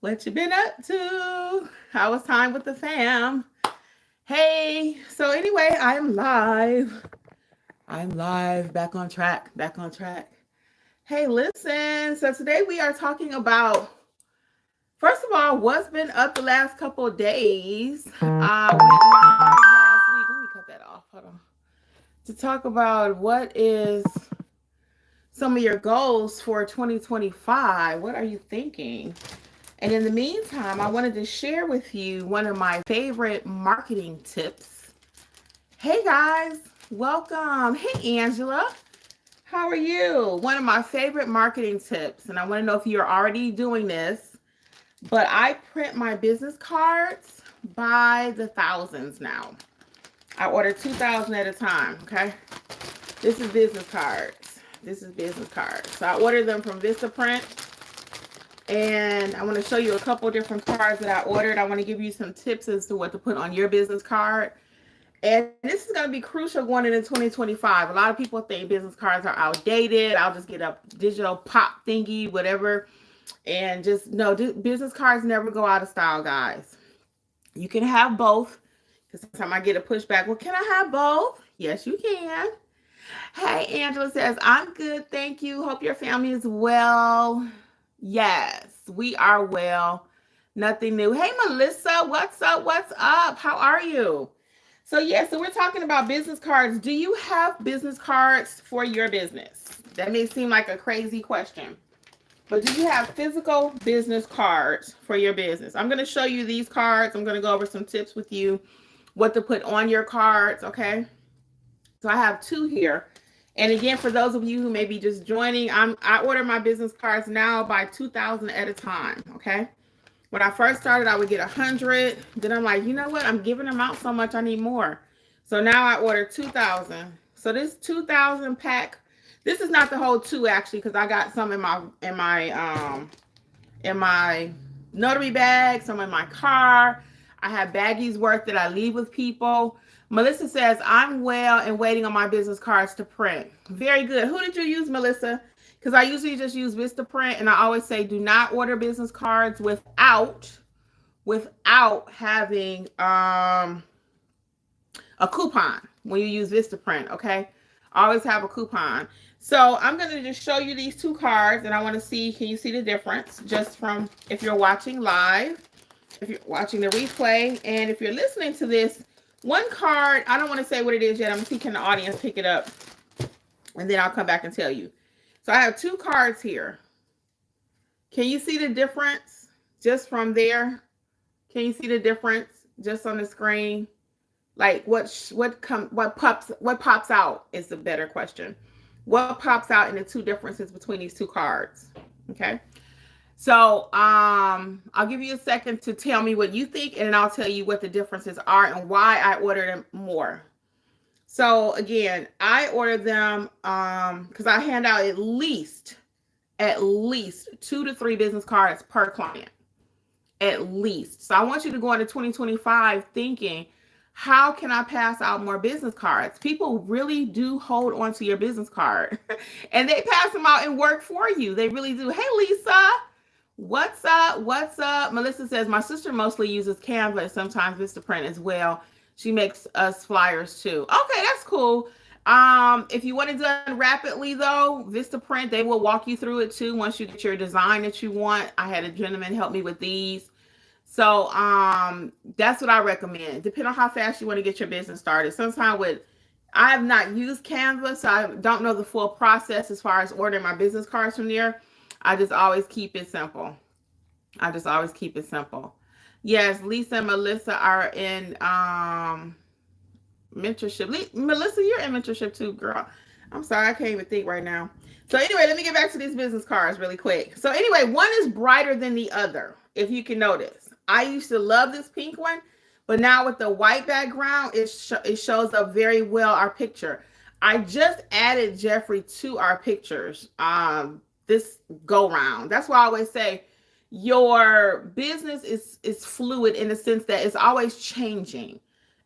What you been up to? How was time with the fam? Hey, so anyway, I'm live. I'm live, back on track, back on track. Hey, listen. So today we are talking about, first of all, what's been up the last couple of days. Went live last week. Let me cut that off. Hold on. To talk about what is some of your goals for 2025. What are you thinking? And in the meantime, I wanted to share with you one of my favorite marketing tips. Hey guys, welcome. Hey Angela, how are you? One of my favorite marketing tips, and I want to know if you're already doing this, but I print my business cards by the thousands now. I order 2,000 at a time, okay? This is business cards. This is business cards. So I order them from Vistaprint. And I want to show you a couple different cards that I ordered. I want to give you some tips as to what to put on your business card. And this is going to be crucial going into 2025. A lot of people think business cards are outdated. I'll just get a digital pop thingy, whatever. And just no, business cards never go out of style, guys. You can have both. Because sometimes I get a pushback. Well, can I have both? Yes, you can. Hey, Angela says, I'm good. Thank you. Hope your family is well. Yes, we are well. Nothing new. Hey, Melissa, what's up? What's up? How are you? So we're talking about business cards. Do you have business cards for your business? That may seem like a crazy question, but do you have physical business cards for your business? I'm going to show you these cards. I'm going to go over some tips with you, what to put on your cards, okay? So I have two here. And again, for those of you who may be just joining, I order my business cards now by 2,000 at a time, okay? When I first started, I would get 100. Then I'm like, you know what? I'm giving them out so much, I need more. So now I order 2,000. So this 2,000 pack, this is not the whole two actually, because I got some in my notary bag, some in my car. I have baggies worth that I leave with people. Melissa says, I'm well and waiting on my business cards to print. Very good. Who did you use, Melissa? Because I usually just use Vistaprint, and I always say do not order business cards without having a coupon when you use Vistaprint, okay? Always have a coupon. So I'm going to just show you these two cards, and I want to see, can you see the difference just from if you're watching live, if you're watching the replay, and if you're listening to this. One card, I don't want to say what it is yet. I'm going to see can the audience pick it up, and then I'll come back and tell you. So I have two cards here. Can you see the difference just from there? Can you see the difference just on the screen? Like what pops out is the better question. What pops out in the two differences between these two cards? Okay. So I'll give you a second to tell me what you think, and then I'll tell you what the differences are and why I ordered them more. So again, I ordered them because I hand out at least 2 to 3 business cards per client. At least. So I want you to go into 2025 thinking, how can I pass out more business cards? People really do hold on to your business card and they pass them out and work for you. They really do. Hey, Lisa. What's up? What's up? Melissa says, my sister mostly uses Canva and sometimes Vistaprint as well. She makes us flyers too. Okay, that's cool. If you want it done rapidly though, Vistaprint, they will walk you through it too once you get your design that you want. I had a gentleman help me with these. So that's what I recommend. Depending on how fast you want to get your business started. Sometimes I have not used Canva, so I don't know the full process as far as ordering my business cards from there. I just always keep it simple. Yes, Lisa and Melissa are in mentorship. Melissa, you're in mentorship too, girl. I'm sorry, I can't even think right now. So anyway, let me get back to these business cards really quick. So anyway, one is brighter than the other, if you can notice. I used to love this pink one, but now with the white background, it shows up very well our picture. I just added Jeffrey to our pictures this go round. That's why I always say your business is fluid in the sense that it's always changing.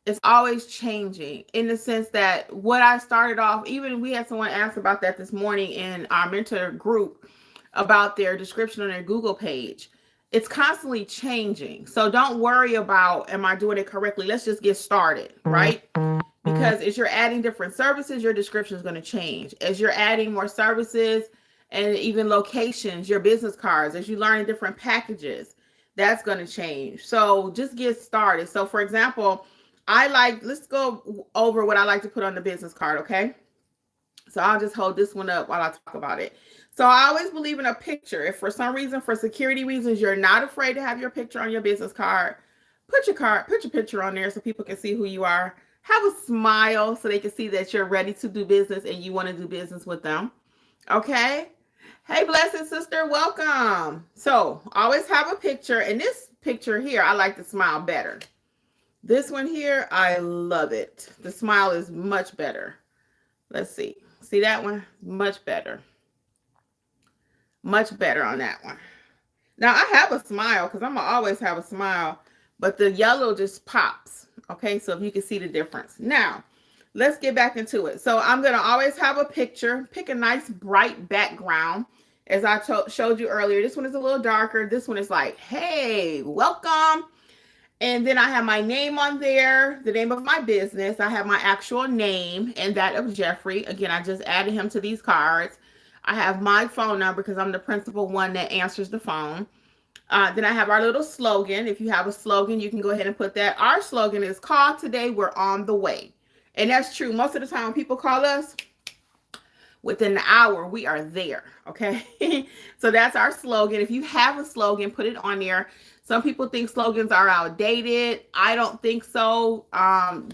It's always changing in the sense that what I started off, even we had someone ask about that this morning in our mentor group about their description on their Google page. it's constantly changing. So don't worry about, am I doing it correctly? Let's just get started, right? Because as you're adding different services, your description is going to change. As you're adding more services and even locations, your business cards, as you learn different packages, that's going to change. So just get started. So for example, let's go over what I like to put on the business card, okay? So I'll just hold this one up while I talk about it. So I always believe in a picture. If for some reason, for security reasons, you're not afraid to have your picture on your business card, put your picture on there so people can see who you are. Have a smile so they can see that you're ready to do business and you want to do business with them. Okay? Hey, blessed sister, welcome. So always have a picture. And this picture here, I like the smile better. This one here, I love it. The smile is much better. Let's see. See that one? Much better. Much better on that one. Now, I have a smile because I'm going to always have a smile, but the yellow just pops. Okay, so if you can see the difference. Now, let's get back into it. So I'm going to always have a picture. Pick a nice bright background. As I showed you earlier, this one is a little darker. This one is like, hey, welcome. And then I have my name on there, the name of my business. I have my actual name and that of Jeffrey. Again, I just added him to these cards. I have my phone number because I'm the principal one that answers the phone. Then I have our little slogan. If you have a slogan, you can go ahead and put that. Our slogan is "Call today, we're on the way." And that's true. Most of the time when people call us, within an hour, we are there. Okay. So that's our slogan. If you have a slogan, put it on there. Some people think slogans are outdated. I don't think so.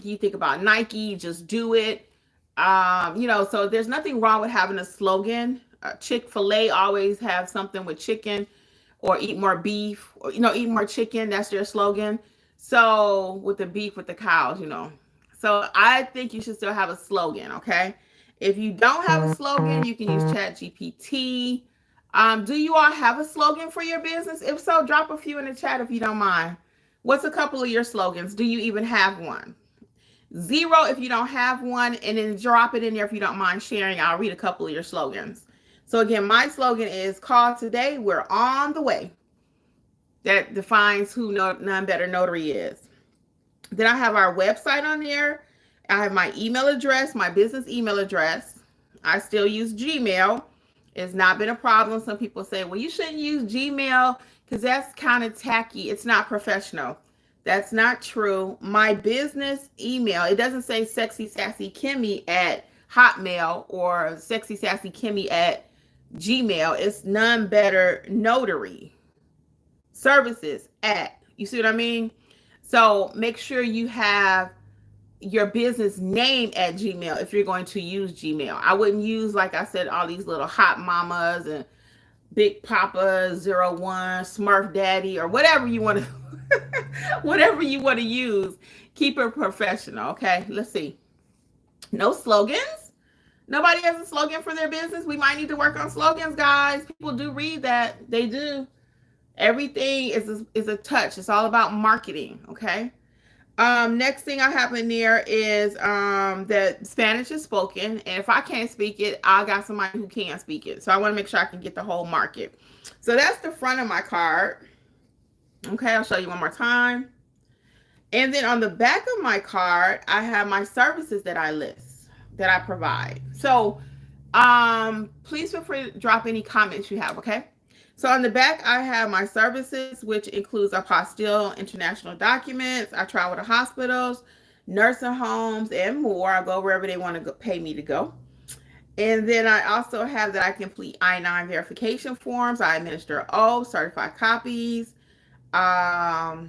You think about Nike, just do it. So there's nothing wrong with having a slogan. Chick-fil-A always have something with chicken, or eat more beef, or, eat more chicken. That's their slogan. So with the beef with the cows, So I think you should still have a slogan, okay? If you don't have a slogan, you can use ChatGPT. Do you all have a slogan for your business? If so, drop a few in the chat if you don't mind. What's a couple of your slogans? Do you even have one? 0 if you don't have one, and then drop it in there if you don't mind sharing. I'll read a couple of your slogans. So again, my slogan is "Call today, we're on the way." That defines who None Better Notary is. Then I have our website on there. I have my email address, my business email address. I still use Gmail. It's not been a problem. Some people say, well, you shouldn't use Gmail because that's kind of tacky. It's not professional. That's not true. My business email, it doesn't say Sexy Sassy Kimmi at Hotmail or Sexy Sassy Kimmi at Gmail. It's None Better Notary Services at. You see what I mean? So make sure you have your business name at Gmail if you're going to use Gmail. I wouldn't use, like I said, all these little hot mamas and Big Papa 01, Smurf Daddy, or whatever you want to whatever you want to use. Keep it professional, okay? Let's see. No slogans. Nobody has a slogan for their business. We might need to work on slogans, guys. People do read that. They do. Everything is a touch. It's all about marketing, okay? Next thing I have in there is that Spanish is spoken. And if I can't speak it, I got somebody who can speak it. So I want to make sure I can get the whole market. So that's the front of my card. Okay, I'll show you one more time. And then on the back of my card, I have my services that I list, that I provide. So please feel free to drop any comments you have, okay? So on the back, I have my services, which includes apostille, international documents. I travel to hospitals, nursing homes, and more. I go wherever they want to pay me to go. And then I also have that I complete I-9 verification forms. I administer oaths, certified copies. I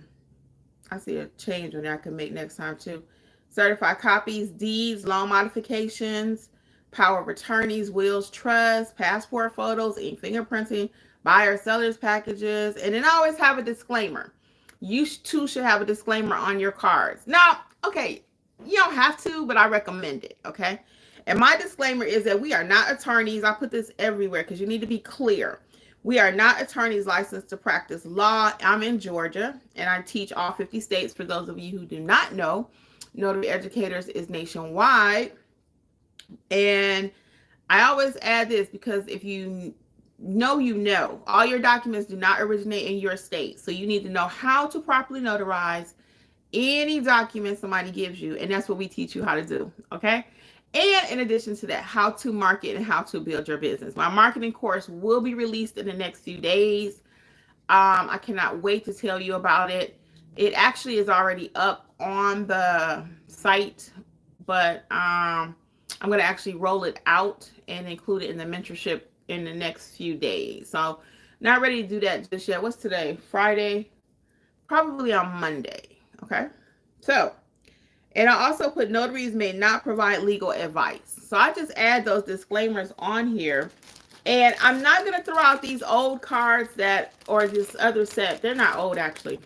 see a change on there I can make next time too. Certified copies, deeds, loan modifications, power of attorneys, wills, trusts, passport photos, ink fingerprinting, buyer sellers packages. And then I always have a disclaimer. You too should have a disclaimer on your cards. Now, okay, you don't have to, but I recommend it, okay? And my disclaimer is that we are not attorneys. I put this everywhere because you need to be clear. We are not attorneys licensed to practice law. I'm in Georgia, and I teach all 50 states. For those of you who do not know, Notary Educators is nationwide. And I always add this because if you all your documents do not originate in your state. So you need to know how to properly notarize any document somebody gives you. And that's what we teach you how to do. Okay. And in addition to that, how to market and how to build your business. My marketing course will be released in the next few days. I cannot wait to tell you about it. It actually is already up on the site, but I'm going to actually roll it out and include it in the mentorship in the next few days. So not ready to do that just yet. What's today? Friday? Probably on Monday. Okay. So, and I also put notaries may not provide legal advice. So I just add those disclaimers on here. And I'm not going to throw out these old cards or this other set. They're not old actually.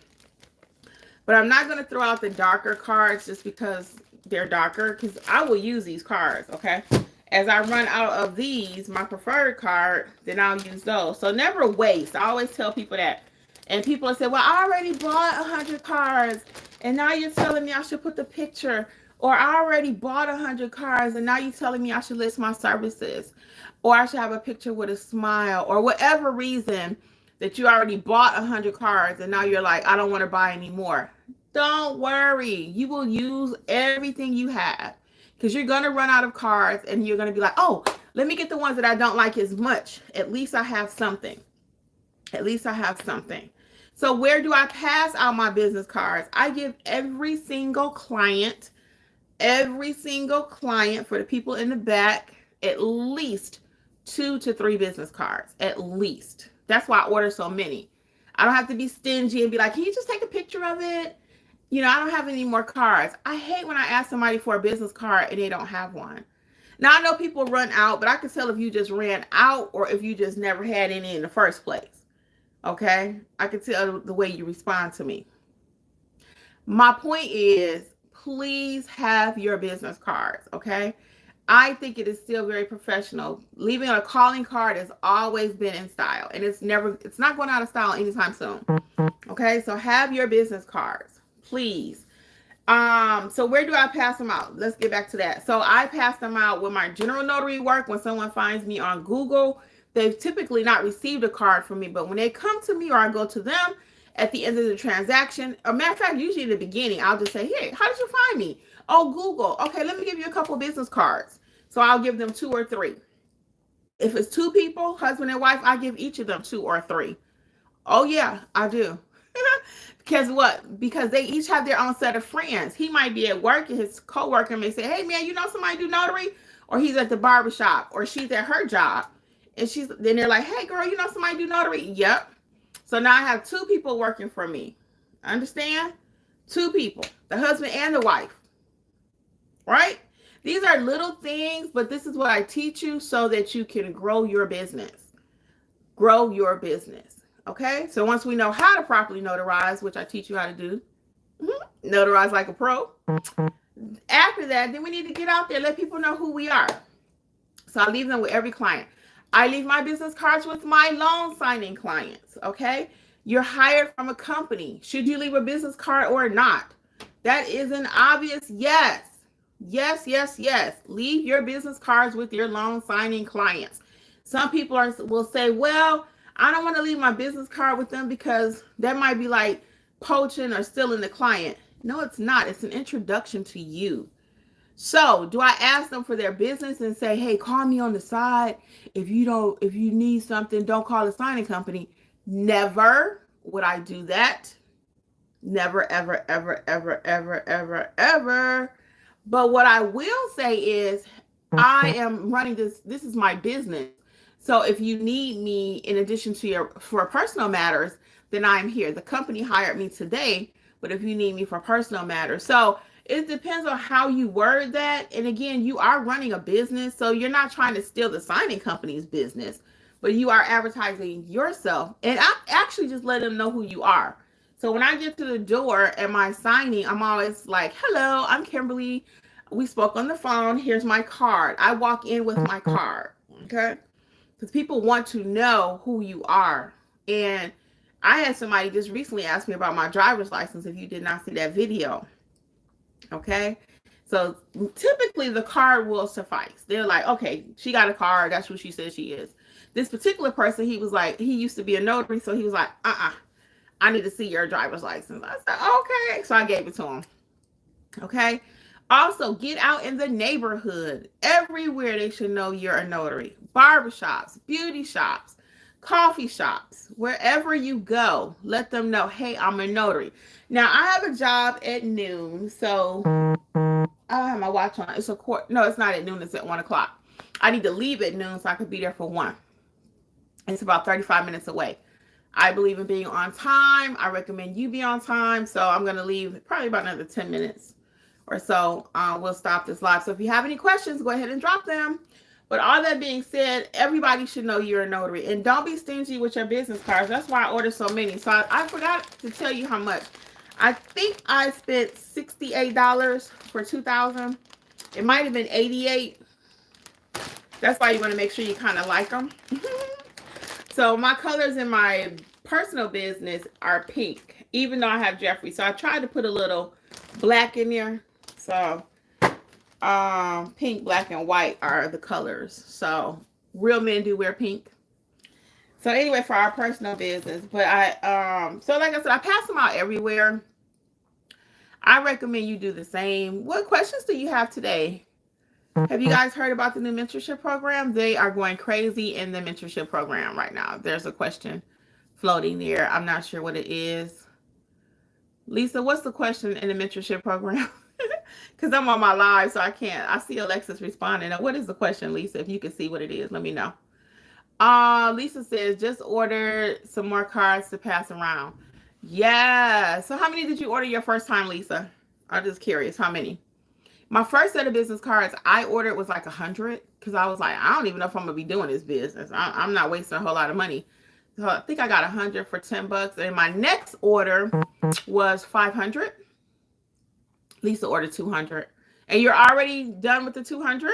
But I'm not going to throw out the darker cards just because they're darker, because I will use these cards, okay? As I run out of these, my preferred card, then I'll use those. So never waste. I always tell people that. And people say, well, I already bought 100 cards, and now you're telling me I should put the picture. Or I already bought 100 cards, and now you're telling me I should list my services. Or I should have a picture with a smile. Or whatever reason that you already bought 100 cards, and now you're like, I don't want to buy any more. Don't worry. You will use everything you have. Because you're going to run out of cards, and you're going to be like, oh, let me get the ones that I don't like as much. At least I have something. At least I have something. So where do I pass out my business cards? I give every single client for the people in the back, at least 2 to 3 business cards. At least. That's why I order so many. I don't have to be stingy and be like, can you just take a picture of it? I don't have any more cards. I hate when I ask somebody for a business card and they don't have one. Now, I know people run out, but I can tell if you just ran out or if you just never had any in the first place. Okay? I can tell the way you respond to me. My point is, please have your business cards, okay? I think it is still very professional. Leaving a calling card has always been in style, and it's not going out of style anytime soon. Okay? So have your business cards, please. So where do I pass them out? Let's get back to that. So I pass them out with my general notary work. When someone finds me on Google, they've typically not received a card from me, but when they come to me or I go to them at the end of the transaction, a matter of fact, usually in the beginning, I'll just say, hey, how did you find me? Oh, Google. Okay, let me give you a couple business cards. So I'll give them 2 or 3. If it's 2 people, husband and wife, I give each of them 2 or 3. Oh yeah, I do. Because what? Because they each have their own set of friends. He might be at work and his coworker may say, hey man, you know somebody do notary? Or he's at the barbershop, or she's at her job. And then they're like, hey girl, you know somebody do notary? Yep. So now I have 2 people working for me. Understand? 2 people, the husband and the wife. Right? These are little things, but this is what I teach you so that you can grow your business. Grow your business. Okay? So once we know how to properly notarize, which I teach you how to do, notarize like a pro. After that, then we need to get out there, let people know who we are. So I leave them with every client. I leave my business cards with my loan signing clients. Okay? You're hired from a company. Should you leave a business card or not? That is an obvious yes. Yes, yes, yes. Leave your business cards with your loan signing clients. Some people will say, well, I don't want to leave my business card with them because that might be like poaching or stealing the client. No, it's not. It's an introduction to you. So do I ask them for their business and say, hey, call me on the side. If you need something, don't call the signing company. Never would I do that. Never, ever, ever, ever, ever, ever, ever. But what I will say is I am running this is my business. So if you need me in addition to for personal matters, then I'm here. The company hired me today, but if you need me for personal matters. So it depends on how you word that. And again, you are running a business, so you're not trying to steal the signing company's business, but you are advertising yourself. And I actually just let them know who you are. So when I get to the door at my signing, I'm always like, hello, I'm Kimberly. We spoke on the phone. Here's my card. I walk in with my card, okay? Because people want to know who you are. And I had somebody just recently ask me about my driver's license, if you did not see that video, okay? So typically the card will suffice. They're like, okay, she got a card. That's who she says she is. This particular person, he was like, he used to be a notary, so he was like, I need to see your driver's license. I said, okay. So I gave it to him. Okay. Also, get out in the neighborhood. Everywhere they should know you're a notary. Barbershops, beauty shops, coffee shops, wherever you go, let them know, hey, I'm a notary. Now, I have a job at noon, so I don't have my watch on. It's a quarter. No, it's not at noon. It's at 1 o'clock. I need to leave at noon so I could be there for 1. It's about 35 minutes away. I believe in being on time. I recommend you be on time. So I'm going to leave probably about another 10 minutes or so. We'll stop this live. So if you have any questions, go ahead and drop them. But all that being said, everybody should know you're a notary. And don't be stingy with your business cards. That's why I ordered so many. So I forgot to tell you how much. I think I spent $68 for 2,000. It might have been 88. That's why you want to make sure you kind of like them. So my colors in my personal business are pink, even though I have Jeffrey. So I tried to put a little black in there. So pink, black, and white are the colors. So real men do wear pink. So anyway, for our personal business, but so like I said, I pass them out everywhere. I recommend you do the same. What questions do you have today? Have you guys heard about the new mentorship program? They are going crazy in the mentorship program right now. There's a question floating there. I'm not sure what it is. Lisa, what's the question in the mentorship program? Because I'm on my live, so I can't. I see Alexis responding. Now, what is the question, Lisa? If you can see what it is, let me know. Lisa says, just order some more cards to pass around. Yeah. So how many did you order your first time, Lisa? I'm just curious. How many? My first set of business cards I ordered was like 100 because I was like, I don't even know if I'm going to be doing this business. I'm not wasting a whole lot of money. So I think I got 100 for $10. And my next order was 500. Lisa ordered 200. And you're already done with the 200?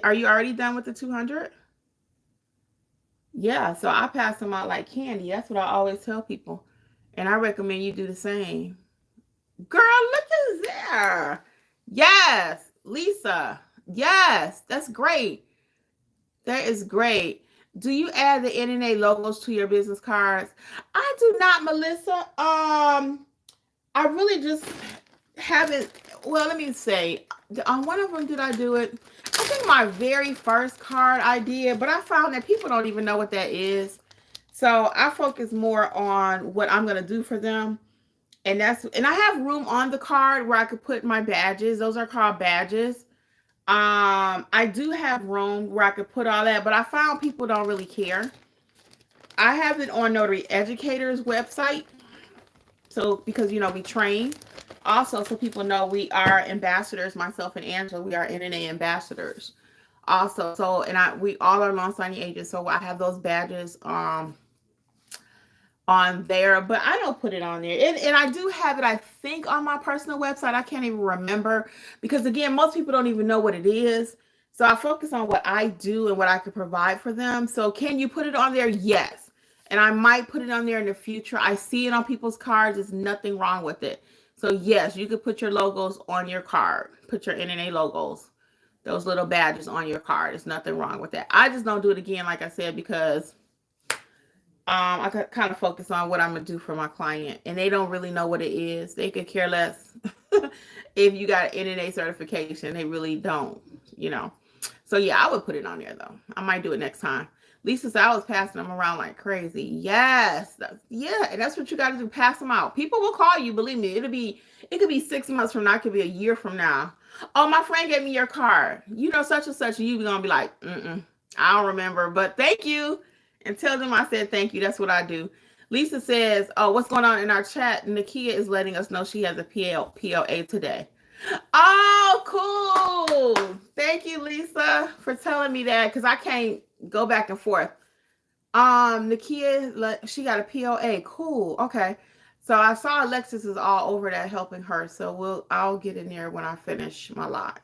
Are you already done with the 200? Yeah, so I pass them out like candy. That's what I always tell people. And I recommend you do the same. Girl, look at there. Yes, Lisa. Yes, that's great. That is great. Do you add the NNA logos to your business cards? I do not, Melissa. I really just haven't. Well, let me say, on one of them, did I do it? I think my very first card I did, but I found that people don't even know what that is. So I focus more on what I'm going to do for them. And I have room on the card where I could put my badges. Those are called badges. I do have room where I could put all that, but I found people don't really care. I have it on Notary Educator's website. So, because, we train. Also, so people know we are ambassadors, myself and Angela, we are NNA ambassadors. Also, so, and we all are loan signing agents, so I have those badges, on there, but I don't put it on there. And I do have it, I think, on my personal website. I can't even remember because, again, most people don't even know what it is. So I focus on what I do and what I could provide for them. So can you put it on there? Yes. And I might put it on there in the future. I see it on people's cards. There's nothing wrong with it. So yes, you could put your logos on your card. Put your NNA logos, those little badges on your card. There's nothing wrong with that. I just don't do it again, like I said, because I could kind of focus on what I'm going to do for my client. And they don't really know what it is. They could care less if you got an NNA certification. They really don't, So, yeah, I would put it on there, though. I might do it next time. Lisa said I was passing them around like crazy. Yes. Yeah, and that's what you got to do. Pass them out. People will call you. Believe me. It could be 6 months from now. It could be a year from now. Oh, my friend gave me your card. Such and such. And you're going to be like, I don't remember. But thank you. And tell them I said thank you. That's what I do. Lisa says, oh, what's going on in our chat? Nakia is letting us know she has a PLA today. Oh, cool. Thank you, Lisa, for telling me that because I can't go back and forth. Nakia, she got a PLA. Cool. Okay. So I saw Alexis is all over that helping her. So I'll get in there when I finish my live.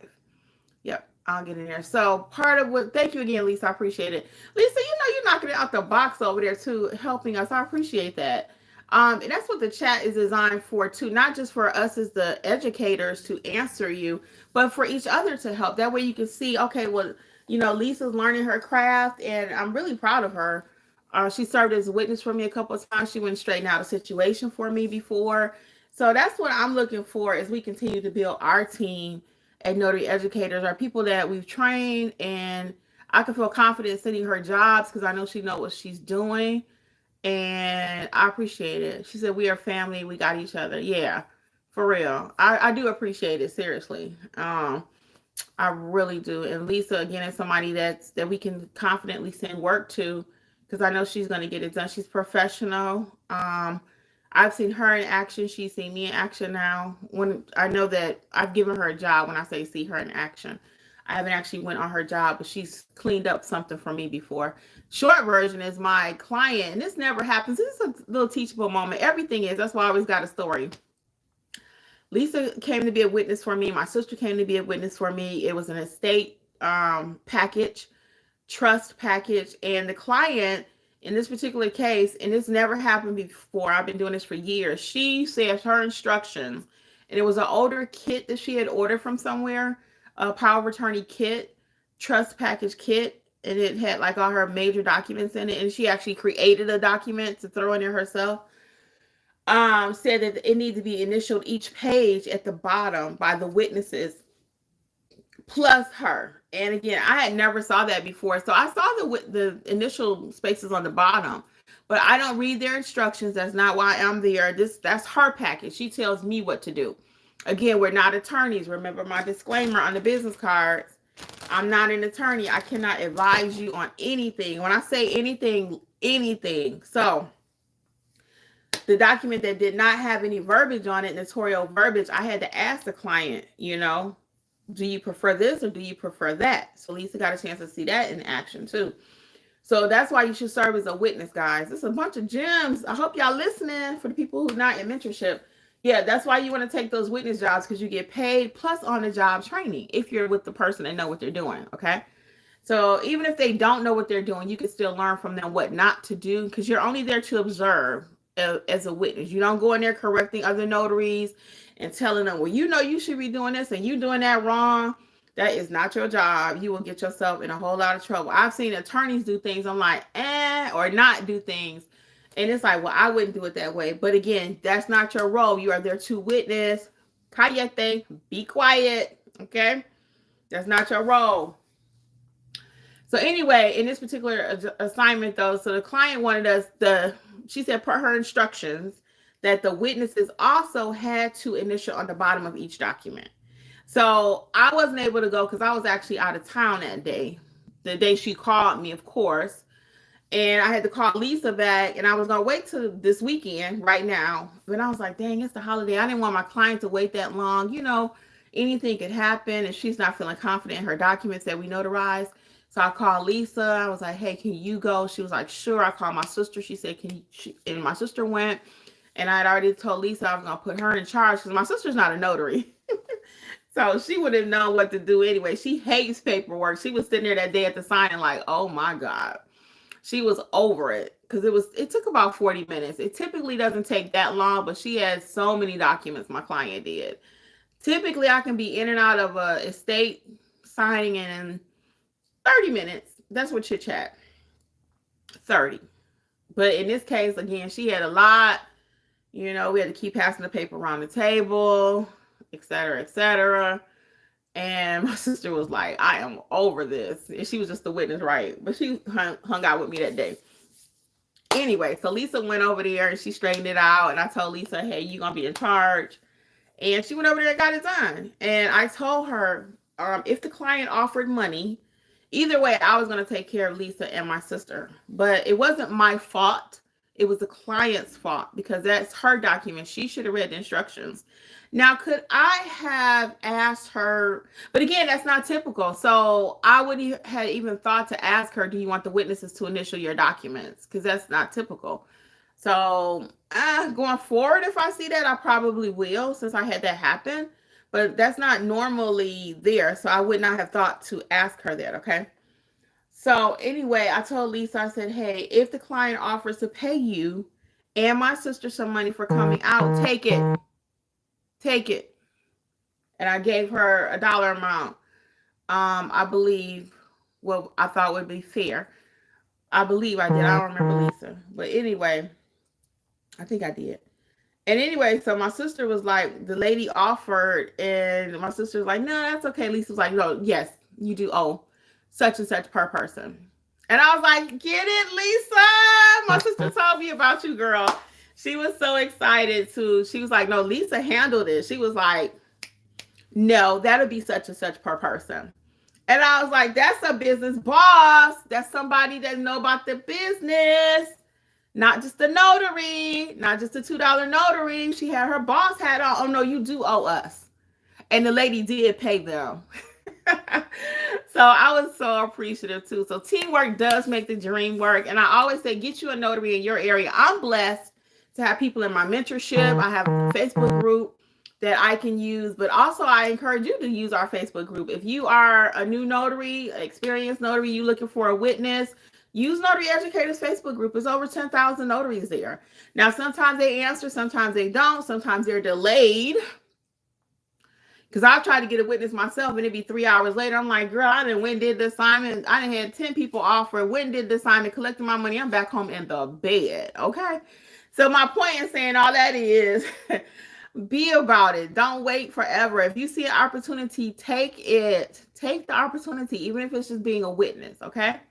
Yep. I'll get in there. So part of thank you again, Lisa. I appreciate it. Lisa, you're knocking it out the box over there too, helping us. I appreciate that. And that's what the chat is designed for too, not just for us as the educators to answer you, but for each other to help. That way you can see, okay, well, Lisa's learning her craft, and I'm really proud of her. She served as a witness for me a couple of times. She went straighten out a situation for me before. So that's what I'm looking for as we continue to build our team at Notary Educators, are people that we've trained, and I can feel confident sending her jobs because I know she knows what she's doing, and I appreciate it. She said, we are family, we got each other. Yeah, for real. I do appreciate it, seriously. I really do. And Lisa, again, is somebody that we can confidently send work to, because I know she's going to get it done. She's professional. I've seen her in action. She's seen me in action now. When I know that I've given her a job, when I say see her in action, I haven't actually went on her job, but she's cleaned up something for me before. Short version is my client, and this never happens. This is a little teachable moment. Everything is. That's why I always got a story. Lisa came to be a witness for me. My sister came to be a witness for me. It was an estate package, trust package. And the client, in this particular case, and this never happened before, I've been doing this for years, she said her instructions, and it was an older kit that she had ordered from somewhere, a power of attorney kit, trust package kit, and it had like all her major documents in it. And she actually created a document to throw in there herself. Said that it needed to be initialed each page at the bottom by the witnesses plus her. And again, I had never saw that before. So I saw the initial spaces on the bottom, but I don't read their instructions. That's not why I'm there. That's her package. She tells me what to do. Again, we're not attorneys. Remember my disclaimer on the business cards. I'm not an attorney. I cannot advise you on anything. When I say anything, anything. So the document that did not have any verbiage on it, notarial verbiage, I had to ask the client, do you prefer this or do you prefer that? So Lisa got a chance to see that in action too. So that's why you should serve as a witness, guys. It's a bunch of gems. I hope y'all listening for the people who not in mentorship. Yeah, that's why you want to take those witness jobs, because you get paid plus on the job training if you're with the person and know what they're doing. Okay. So even if they don't know what they're doing, you can still learn from them what not to do, because you're only there to observe as a witness. You don't go in there correcting other notaries and telling them, well, you should be doing this and you doing that wrong. That is not your job. You will get yourself in a whole lot of trouble. I've seen attorneys do things, I'm like, or not do things. And it's like, well, I wouldn't do it that way. But again, that's not your role. You are there to witness. Callate, be quiet. Okay? That's not your role. So anyway, in this particular assignment though, so the client wanted us she said per her instructions that the witnesses also had to initial on the bottom of each document. So I wasn't able to go because I was actually out of town that day, the day she called me, of course. And I had to call Lisa back, and I was going to wait till this weekend right now. But I was like, dang, it's the holiday. I didn't want my client to wait that long. Anything could happen, and she's not feeling confident in her documents that we notarized. So I called Lisa. I was like, hey, can you go? She was like, sure. I called my sister. She said, and my sister went. And I had already told Lisa I was going to put her in charge because my sister's not a notary. So she would have known what to do anyway. She hates paperwork. She was sitting there that day at the signing like, oh my God. She was over it because it took about 40 minutes. It typically doesn't take that long, but she has so many documents, my client did. Typically, I can be in and out of a estate signing in 30 minutes. That's what chit chat. 30. But in this case, again, she had a lot. We had to keep passing the paper around the table, et cetera, et cetera. And my sister was like, I am over this. And she was just the witness, right? But she hung out with me that day. Anyway, so Lisa went over there and she straightened it out. And I told Lisa, hey, you're going to be in charge. And she went over there and got it done. And I told her, if the client offered money, either way, I was going to take care of Lisa and my sister. But it wasn't my fault. It was the client's fault because that's her document. She should have read the instructions. Now, could I have asked her? But again, that's not typical. So I would have even thought to ask her, do you want the witnesses to initial your documents? Because that's not typical. So going forward, if I see that, I probably will, since I had that happen. But that's not normally there. So I would not have thought to ask her that, okay? So anyway, I told Lisa, I said, hey, if the client offers to pay you and my sister some money for coming out, take it. Take it. And I gave her a dollar amount. I believe what I thought would be fair. I believe I did. I don't remember Lisa. But anyway, I think I did. And anyway, so my sister was like, the lady offered, and my sister was like, no, that's okay. Lisa was like, no, yes, you do owe such and such per person. And I was like, get it, Lisa. My sister told me about you, girl. She was so excited too. She was like, no, Lisa handled it. She was like, no, that'll be such and such per person. And I was like, that's a business boss. That's somebody that know about the business. Not just a notary, not just a $2 notary. She had her boss hat on. Oh, no, you do owe us. And the lady did pay them. So I was so appreciative too. So teamwork does make the dream work. And I always say, get you a notary in your area. I'm blessed to have people in my mentorship. I have a Facebook group that I can use, but also I encourage you to use our Facebook group. If you are a new notary, experienced notary, you looking for a witness, use Notary Educators Facebook group. It's over 10,000 notaries there. Now, sometimes they answer, sometimes they don't. Sometimes they're delayed. Because I've tried to get a witness myself, and it'd be 3 hours later. I'm like, girl, I done went and did the assignment. I done had 10 people offer, went and did the assignment, collected my money. I'm back home in the bed, okay? So my point in saying all that is be about it. Don't wait forever. If you see an opportunity, take it. Take the opportunity, even if it's just being a witness, okay?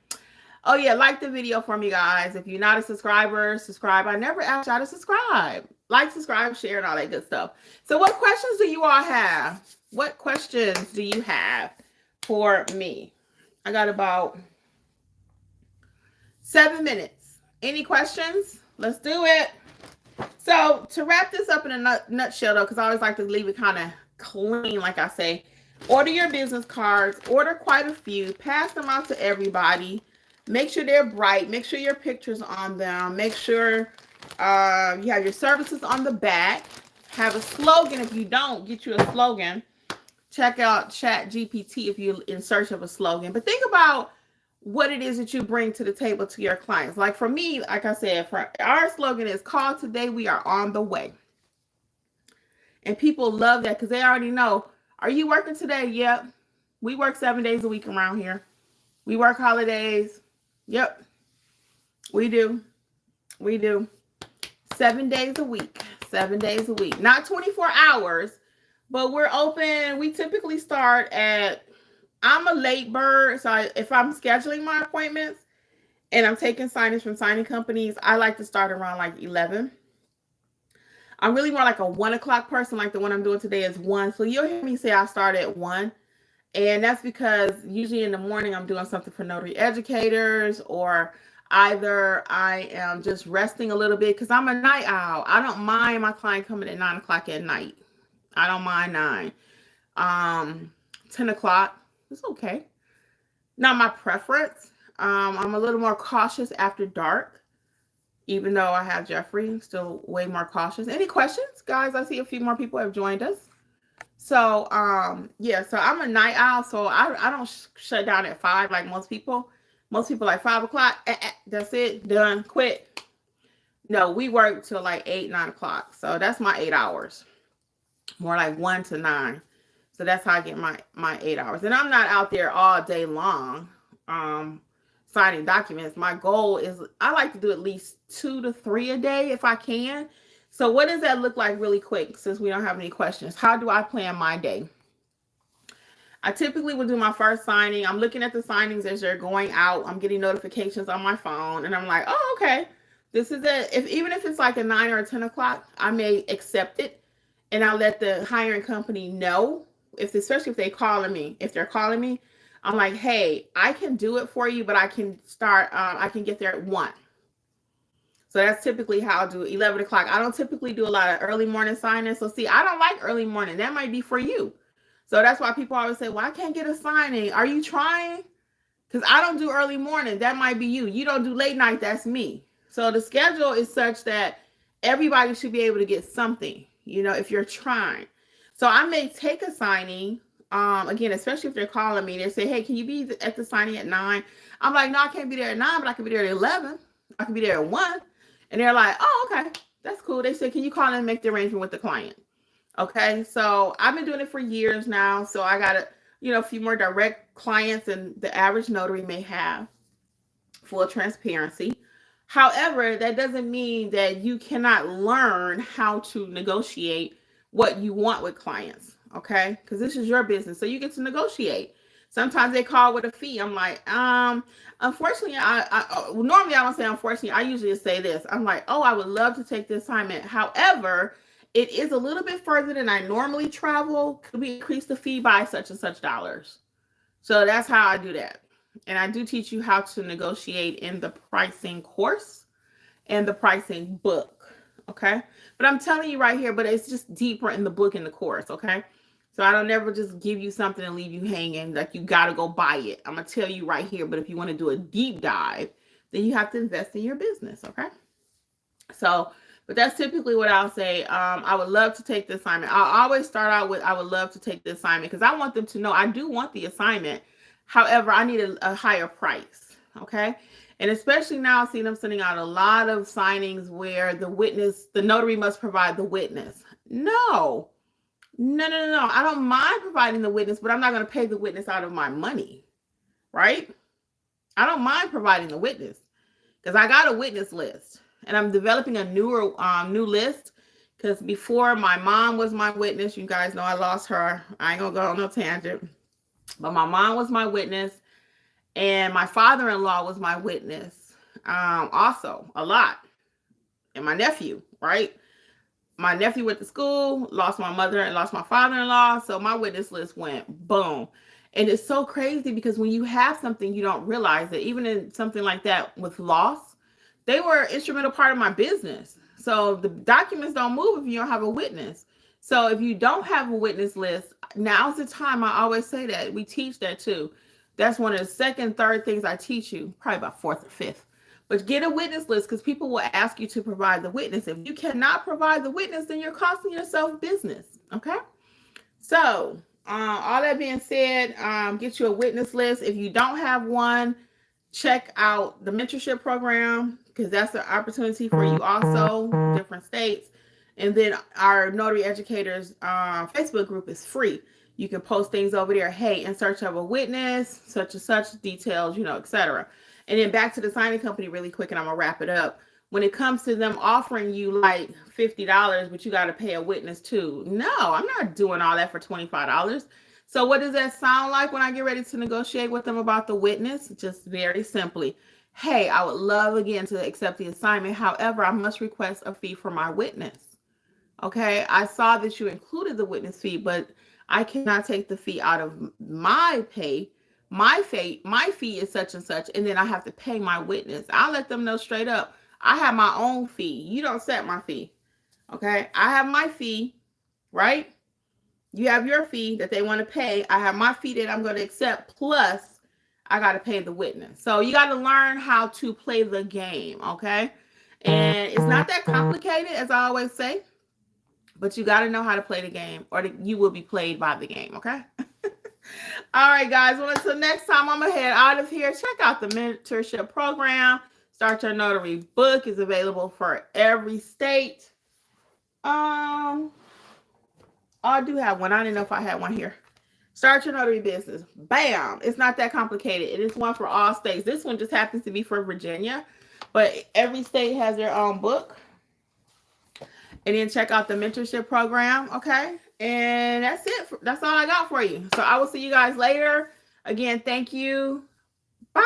Oh, yeah, like the video for me, guys. If you're not a subscriber, subscribe. I never asked y'all to subscribe. Like, subscribe, share, and all that good stuff. So what questions do you all have? What questions do you have for me? I got about 7 minutes. Any questions? Let's do it. So to wrap this up in a nutshell, though, because I always like to leave it kind of clean, like I say, order your business cards. Order quite a few. Pass them out to everybody. Make sure they're bright. Make sure your picture's on them. Make sure you have your services on the back. Have a slogan. If you don't, get you a slogan. Check out ChatGPT if you're in search of a slogan. But think about what it is that you bring to the table to your clients. Like for me, like I said, for our slogan is call today, we are on the way. And people love that because they already know, are you working today? Yep. We work 7 days a week around here. We work holidays. Yep. We do. We do. 7 days a week. 7 days a week. Not 24 hours, but we're open. We typically start at, I'm a late bird. So if I'm scheduling my appointments and I'm taking signage from signing companies, I like to start around like 11. I'm really more like a 1 o'clock person. Like the one I'm doing today is 1. So you'll hear me say I start at 1. And that's because usually in the morning I'm doing something for notary educators, or either I am just resting a little bit because I'm a night owl. I don't mind my client coming at 9 o'clock at night. I don't mind 9. 10 o'clock, it's okay. Not my preference. I'm a little more cautious after dark, even though I have Jeffrey. I'm still way more cautious. Any questions, guys? I see a few more people have joined us. So, yeah, so I'm a night owl, so I don't shut down at 5 like most people. Most people like 5 o'clock, that's it, done, quit. No, we work till like 8, 9 o'clock. So that's my 8 hours. More like 1 to 9. So that's how I get my 8 hours. And I'm not out there all day long signing documents. My goal is I like to do at least 2 to 3 a day if I can. So what does that look like really quick since we don't have any questions? How do I plan my day? I typically will do my first signing. I'm looking at the signings as they're going out. I'm getting notifications on my phone. And I'm like, oh, okay. This is it. Even if it's like a 9 or a 10 o'clock, I may accept it. And I'll let the hiring company know, especially if they're calling me. If they're calling me, I'm like, hey, I can do it for you, but I can start, I can get there at 1. So that's typically how I'll do it, 11 o'clock. I don't typically do a lot of early morning signings. So see, I don't like early morning. That might be for you. So that's why people always say, well, I can't get a signing. Are you trying? Because I don't do early morning. That might be you. You don't do late night. That's me. So the schedule is such that everybody should be able to get something, you know, if you're trying. So I may take a signing. Again, especially if they're calling me, they say, hey, can you be at the signing at 9? I'm like, no, I can't be there at 9, but I can be there at 11. I can be there at 1. And they're like, oh, okay, that's cool. They said, can you call and make the arrangement with the client? Okay, so I've been doing it for years now. So I got a few more direct clients than the average notary may have. Full transparency. However, that doesn't mean that you cannot learn how to negotiate what you want with clients, okay? Because this is your business, so you get to negotiate. Sometimes they call with a fee. I'm like, unfortunately, normally I don't say unfortunately. I usually say this. I'm like, oh, I would love to take this assignment. However, it is a little bit further than I normally travel. Could we increase the fee by such and such dollars? So that's how I do that. And I do teach you how to negotiate in the pricing course and the pricing book. Okay. But I'm telling you right here, but it's just deeper in the book and the course. Okay. So I don't never just give you something and leave you hanging like you got to go buy it. I'm going to tell you right here. But if you want to do a deep dive, then you have to invest in your business. Okay. So, but that's typically what I'll say. I would love to take the assignment. I'll always start out with, I would love to take the assignment because I want them to know I do want the assignment. However, I need a higher price. Okay. And especially now, I see them sending out a lot of signings where the notary must provide the witness. No. I don't mind providing the witness, but I'm not going to pay the witness out of my money. Right? I don't mind providing the witness because I got a witness list. And I'm developing a new list because before my mom was my witness. You guys know I lost her. I ain't gonna go on no tangent. But my mom was my witness, and my father-in-law was my witness. Also a lot, and my nephew. Right, my nephew went to school, lost my mother, and lost my father-in-law. So my witness list went boom. And it's so crazy because when you have something, you don't realize it. Even in something like that with loss, they were an instrumental part of my business. So the documents don't move if you don't have a witness. So if you don't have a witness list, now's the time. I always say that. We teach that too. That's one of the second, third things I teach you, probably about fourth or fifth. But get a witness list because people will ask you to provide the witness. If you cannot provide the witness, then you're costing yourself business. Okay? So all that being said, get you a witness list. If you don't have one, check out the mentorship program because that's an opportunity for you also, different states. And then our Notary Educators Facebook group is free. You can post things over there. Hey, in search of a witness, such and such details, etc. And then back to the signing company really quick, and I'm going to wrap it up. When it comes to them offering you like $50, but you got to pay a witness too. No, I'm not doing all that for $25. So what does that sound like when I get ready to negotiate with them about the witness? Just very simply, hey, I would love again to accept the assignment. However, I must request a fee for my witness. Okay, I saw that you included the witness fee, but I cannot take the fee out of my pay. My fee is such and such, and then I have to pay my witness. I'll let them know straight up. I have my own fee. You don't set my fee. Okay, I have my fee, right? You have your fee that they want to pay. I have my fee that I'm going to accept, plus I got to pay the witness. So you got to learn how to play the game, okay? And it's not that complicated, as I always say, but you got to know how to play the game, or you will be played by the game, okay? All right, guys. Well, until next time, I'm going to head out of here. Check out the mentorship program. Start Your Notary book is available for every state. I do have one. I didn't know if I had one here. Start Your Notary Business. Bam. It's not that complicated. It is one for all states. This one just happens to be for Virginia, but every state has their own book. And then check out the mentorship program. Okay. And that's it. That's all I got for you. So I will see you guys later. Again, thank you. Bye.